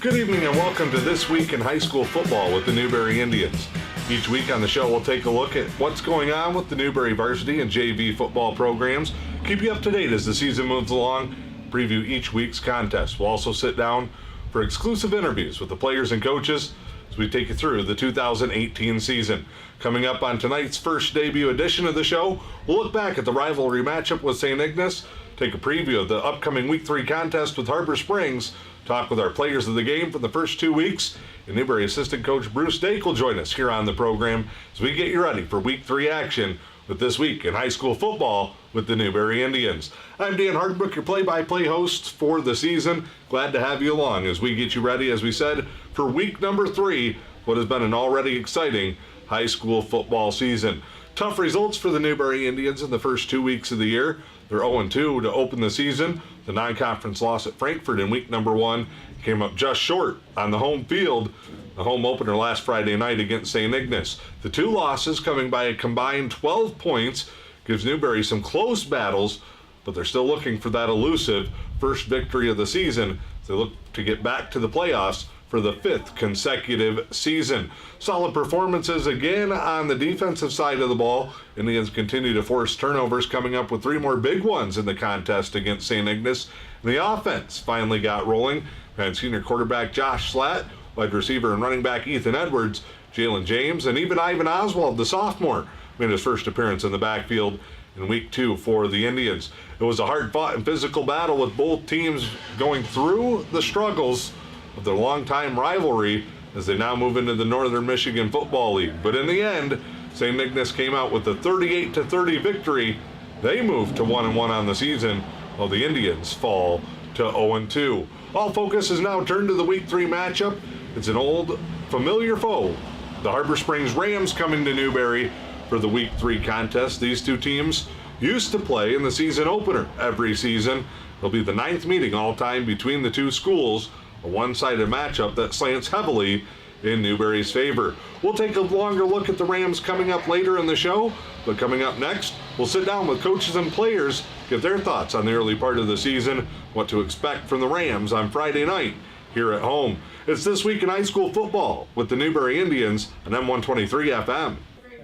Good evening and welcome to This Week in High School Football with the Newberry Indians. Each week on the show, we'll take a look at what's going on with the Newberry varsity and JV football programs, keep you up to date as the season moves along, preview each week's contest. We'll also sit down for exclusive interviews with the players and coaches as we take you through the 2018 season. Coming up on tonight's first debut edition of the show, we'll look back at the rivalry matchup with St. Ignace, take a preview of the upcoming Week 3 contest with Harbor Springs, talk with our players of the game for the first 2 weeks, and Newberry assistant coach Bruce Dake will join us here on the program as we get you ready for Week 3 action with This Week in High School Football with the Newberry Indians. I'm Dan Hardbrook, your play-by-play host for the season. Glad to have you along as we get you ready, as we said, for week number 3, what has been an already exciting high school football season. Tough results for the Newberry Indians in the first 2 weeks of the year. They're 0-2 to open the season. The non-conference loss at Frankfort in week number 1 came up just short on the home field. The home opener last Friday night against St. Ignace. The 2 losses coming by a combined 12 points gives Newberry some close battles, but they're still looking for that elusive first victory of the season as they look to get back to the playoffs for the 5th consecutive season. Solid performances again on the defensive side of the ball. Indians continue to force turnovers, coming up with 3 more big ones in the contest against St. Ignace. And the offense finally got rolling. And senior quarterback Josh Slatt, wide receiver and running back Ethan Edwards, Jalen James, and even Ivan Oswald, the sophomore, made his first appearance in the backfield in week 2 for the Indians. It was a hard-fought and physical battle with both teams going through the struggles of their longtime rivalry as they now move into the Northern Michigan Football League. But in the end, St. Ignace came out with a 38-30 victory. They moved to 1-1 on the season, while the Indians fall to 0-2. All focus is now turned to the Week 3 matchup. It's an old, familiar foe. The Harbor Springs Rams coming to Newberry for the Week 3 contest. These two teams used to play in the season opener every season. It'll be the 9th meeting all-time between the two schools, a one-sided matchup that slants heavily in Newberry's favor. We'll take a longer look at the Rams coming up later in the show, but coming up next, we'll sit down with coaches and players, get their thoughts on the early part of the season, what to expect from the Rams on Friday night here at home. It's This Week in High School Football with the Newberry Indians on M123 FM.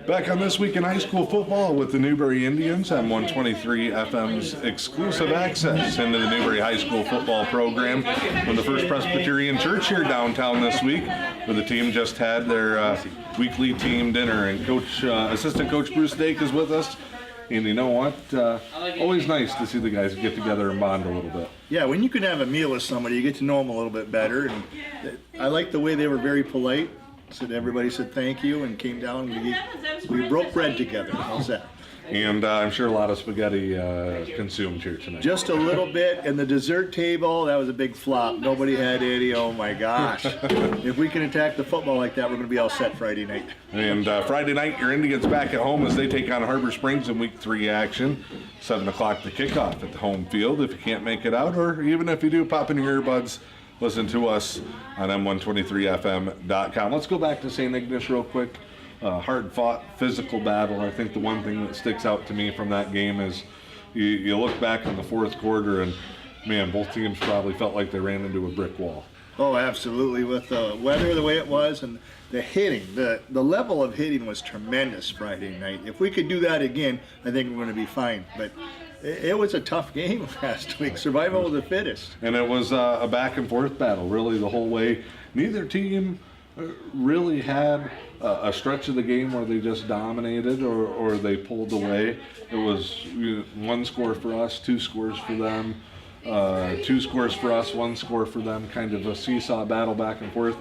Back on This Week in High School Football with the Newberry Indians on 123 FM's exclusive access into the Newberry High School football program from the First Presbyterian Church here downtown this week, where the team just had their weekly team dinner. And Assistant Coach Bruce Dake is with us. And you know what? Always nice to see the guys get together and bond a little bit. Yeah, when you can have a meal with somebody, you get to know them a little bit better. And I like the way they were very polite. Everybody said thank you and came down. We broke bread together. How's that? And I'm sure a lot of spaghetti consumed here tonight. Just a little bit. And the dessert table, that was a big flop. Nobody had any. Oh my gosh. If we can attack the football like that, we're going to be all set Friday night. And Friday night, your Indians back at home as they take on Harbor Springs in Week 3 action. 7 o'clock the kickoff at the home field. If you can't make it out, or even if you do, pop in your earbuds. Listen to us on M123FM.com. Let's go back to St. Ignace real quick. Hard-fought, physical battle. I think the one thing that sticks out to me from that game is you look back in the fourth quarter and, man, both teams probably felt like they ran into a brick wall. Oh, absolutely. With the weather the way it was and the hitting, the level of hitting was tremendous Friday night. If we could do that again, I think we're going to be fine. But it was a tough game last week. Survival of the fittest. And it was a back and forth battle really the whole way. Neither team really had a stretch of the game where they just dominated or they pulled away. It was 1 score for us, 2 scores for them, 2 scores for us, 1 score for them, kind of a seesaw battle back and forth.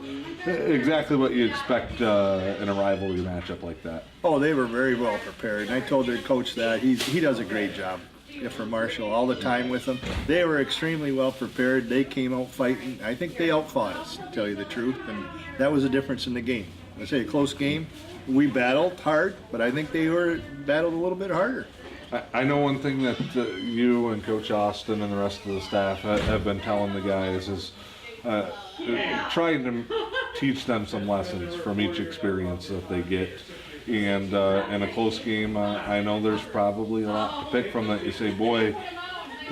Exactly what you expect in a rivalry matchup like that. Oh, they were very well prepared. And I told their coach that. He does a great job. For Marshall, all the time with them. They were extremely well prepared. They came out fighting. I think they outfought us, to tell you the truth, and that was the difference in the game. I say a close game. We battled hard, but I think they battled a little bit harder. I know one thing that you and Coach Austin and the rest of the staff have been telling the guys is trying to teach them some lessons from each experience that they get. And in a close game, I know there's probably a lot to pick from that. You say, boy,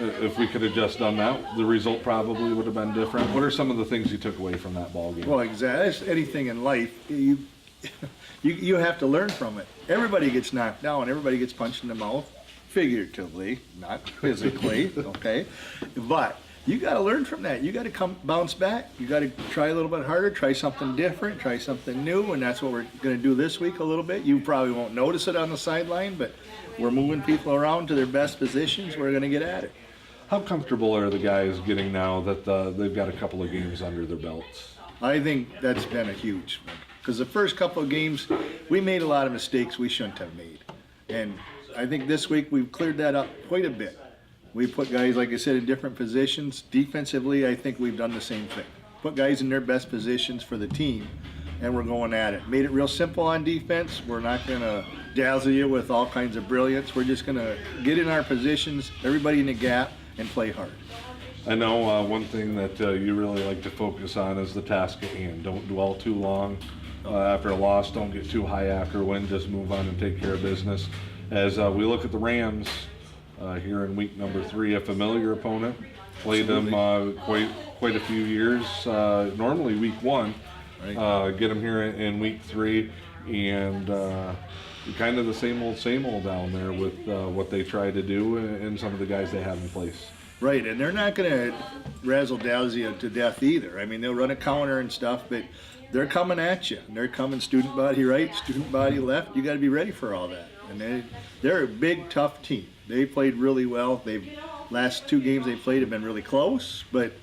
If we could have just done that, the result probably would have been different. What are some of the things you took away from that ball game? Well, exactly. As anything in life, you have to learn from it. Everybody gets knocked down. Everybody gets punched in the mouth, figuratively, not physically. Okay, but you got to learn from that. You got to bounce back. You got to try a little bit harder, try something different, try something new, and that's what we're going to do this week a little bit. You probably won't notice it on the sideline, but we're moving people around to their best positions. We're going to get at it. How comfortable are the guys getting now that they've got a couple of games under their belts? I think that's been a huge one. Because the first couple of games, we made a lot of mistakes we shouldn't have made. And I think this week we've cleared that up quite a bit. We put guys, like I said, in different positions. Defensively, I think we've done the same thing. Put guys in their best positions for the team, and we're going at it. Made it real simple on defense. We're not going to dazzle you with all kinds of brilliance. We're just going to get in our positions, everybody in the gap, and play hard. I know one thing that you really like to focus on is the task at hand. Don't dwell too long after a loss. Don't get too high after a win. Just move on and take care of business. As we look at the Rams here in week number 3, a familiar opponent. Played them quite a few years. Normally week 1. Right. Get them here in week 3, and kind of the same old down there with what they try to do and some of the guys they have in place. Right, and they're not going to razzle-dazzle you to death either. I mean, they'll run a counter and stuff, but they're coming at you. They're coming student body right, student body left. You got to be ready for all that. And they're a big, tough team. They played really well. Last 2 games they played have been really close, but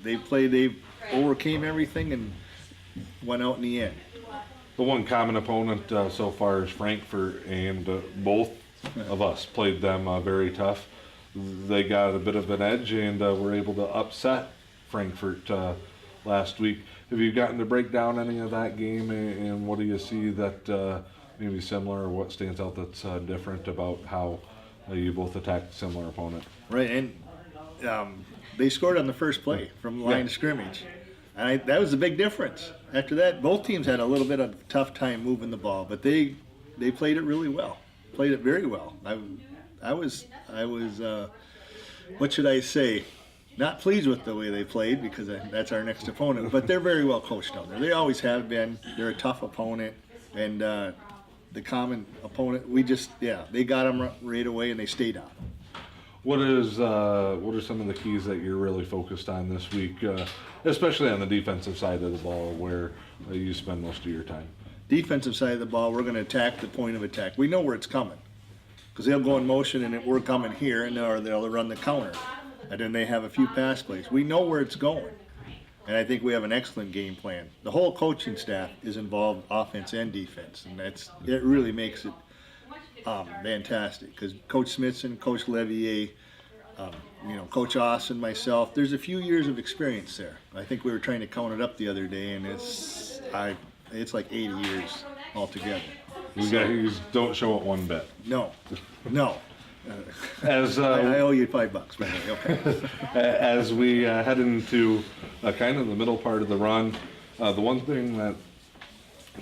they overcame everything and went out in the end. The one common opponent so far is Frankfurt, and both of us played them very tough. They got a bit of an edge and were able to upset Frankfurt last week. Have you gotten to break down any of that game, and what do you see that maybe similar, or what stands out that's different about how you both attacked a similar opponent? Right, and they scored on the first play from the line of scrimmage. And that was the big difference. After that, both teams had a little bit of a tough time moving the ball, but they played it really well, played it very well. I was what should I say, not pleased with the way they played, because that's our next opponent, but they're very well coached out there. They always have been. They're a tough opponent, and the common opponent, they got them right away and they stayed on. What are some of the keys that you're really focused on this week, especially on the defensive side of the ball, where you spend most of your time? Defensive side of the ball, we're going to attack the point of attack. We know where it's coming, because they'll go in motion and we're coming here, and they'll run the counter, and then they have a few pass plays. We know where it's going, and I think we have an excellent game plan. The whole coaching staff is involved, offense and defense, and it really makes it fantastic, because Coach Smithson, Coach Levier, Coach Austin, myself, there's a few years of experience there. I think we were trying to count it up the other day, and it's like 80 years altogether. You don't show it one bit. No. As I owe you $5, by the way. Okay. As we head into kind of the middle part of the run, the one thing that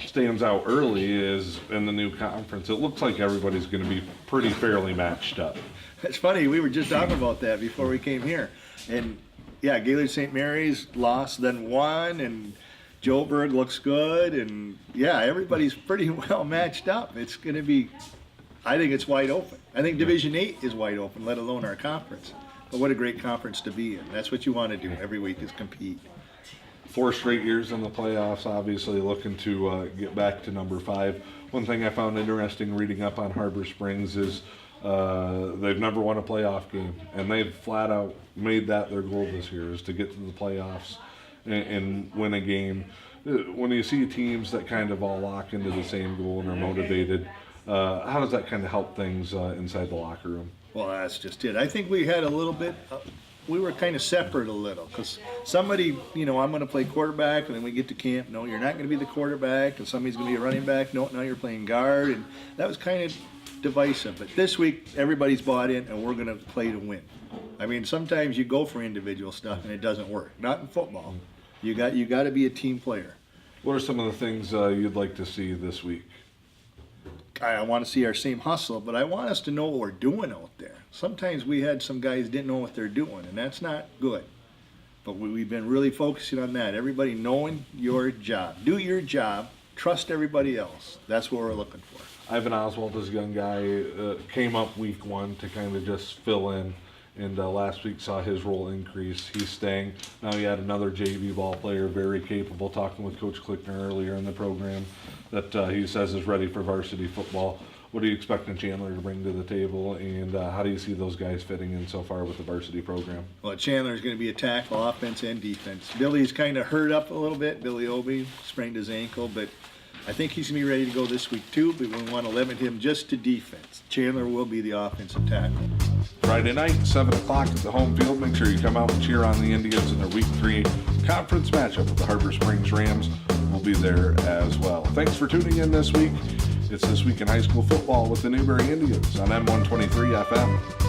stands out early is in the new conference. It looks like everybody's going to be pretty fairly matched up. It's funny, we were just talking about that before we came here. And yeah, Gaylord St. Mary's lost, then won, and Joburg looks good, and yeah, everybody's pretty well matched up. It's going to be, I think it's wide open. I think Division 8 is wide open, let alone our conference. But what a great conference to be in. That's what you want to do every week, is compete. 4 straight years in the playoffs, obviously looking to get back to number 5. One thing I found interesting reading up on Harbor Springs is they've never won a playoff game, and they've flat out made that their goal this year, is to get to the playoffs and win a game. When you see teams that kind of all lock into the same goal and are motivated, how does that kind of help things inside the locker room? Well, that's just it. I think we had a little bit, we were kind of separate a little, because somebody, I'm going to play quarterback, and then we get to camp, no, you're not going to be the quarterback, and somebody's going to be a running back, no, now you're playing guard, and that was kind of divisive. But this week, everybody's bought in, and we're going to play to win. I mean, sometimes you go for individual stuff, and it doesn't work. Not in football. You got to be a team player. What are some of the things you'd like to see this week? I want to see our same hustle, but I want us to know what we're doing out there. Sometimes we had some guys didn't know what they're doing, and that's not good. But we've been really focusing on that. Everybody knowing your job. Do your job. Trust everybody else. That's what we're looking for. Ivan Oswald is a young guy, came up week 1 to kind of just fill in, and last week saw his role increase. He's staying. Now he had another JV ball player, very capable, talking with Coach Klickner earlier in the program, that he says is ready for varsity football. What are you expecting Chandler to bring to the table, and how do you see those guys fitting in so far with the varsity program? Well, Chandler's going to be a tackle, offense and defense. Billy's kind of hurt up a little bit. Billy Obie sprained his ankle, but I think he's going to be ready to go this week too, but we want to limit him just to defense. Chandler will be the offensive tackle. Friday night, 7 o'clock at the home field. Make sure you come out and cheer on the Indians in their Week 3 conference matchup with the Harbor Springs Rams. We'll be there as well. Thanks for tuning in this week. It's This Week in High School Football with the Newberry Indians on M123 FM.